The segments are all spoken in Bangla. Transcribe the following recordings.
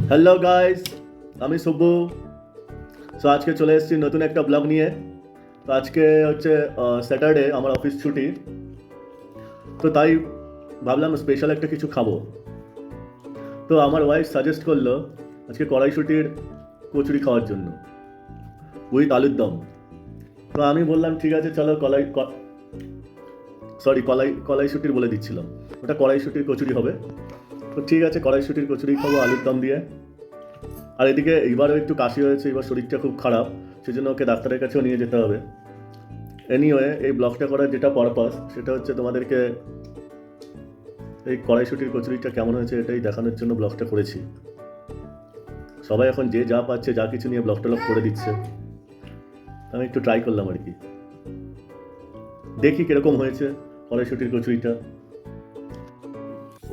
হ্যালো গাইস, আমি সুব্বু। সো আজকে চলে এসেছি নতুন একটা ব্লগ নিয়ে। তো আজকে হচ্ছে স্যাটারডে, আমার অফিস ছুটি। তো তাই ভাবলাম স্পেশাল একটা কিছু খাবো। তো আমার ওয়াইফ সাজেস্ট করলো আজকে কড়াইশুটির কচুরি খাওয়ার জন্য, উইথ আলুর দম। তো আমি বললাম ঠিক আছে চলো কড়াইশুটির বলে দিচ্ছিলাম, ওটা কড়াইশুটির কচুরি হবে। তো ঠিক আছে, কড়াইশুটির কচুরি খাবো আলুর দম দিয়ে। আর এদিকে এইবারও একটু কাশি হয়েছে, এবার শরীরটা খুব খারাপ, সেজন্য ওকে ডাক্তারের কাছেও নিয়ে যেতে হবে। এনিওয়ে, এই ব্লগটা করার যেটা পারপাস সেটা হচ্ছে তোমাদেরকে এই কড়াইশুটির কচুরিটা কেমন হয়েছে এটাই দেখানোর জন্য ব্লগটা করেছি। সবাই এখন যে যা পাচ্ছে যা কিছু নিয়ে ব্লগ করে দিচ্ছে, আমি একটু ট্রাই করলাম আর কি, দেখি কিরকম হয়েছে কড়াইশুটির কচুরিটা।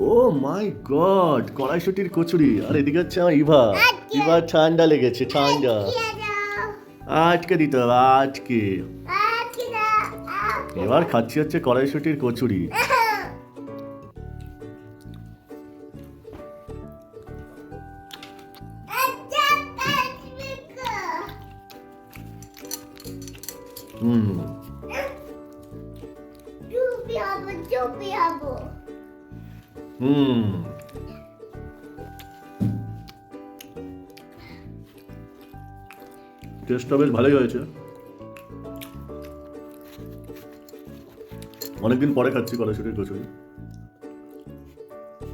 ও মাই গড, কড়াইশুটির কচুরি! আর এদিকে হচ্ছে আমার ইভা। ইভা ঠান্ডা লেগেছে, ঠান্ডা। আজকে দিতে হবে, আজকে। এবার খাচ্ছি হচ্ছে কড়াইশুটির কচুরি। হুম, হুম, টেস্টটা বেশ ভালোই হয়েছে। অনেকদিন পরে খাচ্ছি কড়াইশুটির কচুরি।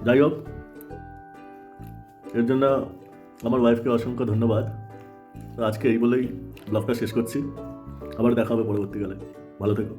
যাই হোক, এর জন্য আমার ওয়াইফকে অসংখ্য ধন্যবাদ। তো আজকে এই বলেই ব্লগটা শেষ করছি, আবার দেখা হবে পরবর্তীকালে। ভালো থেকো।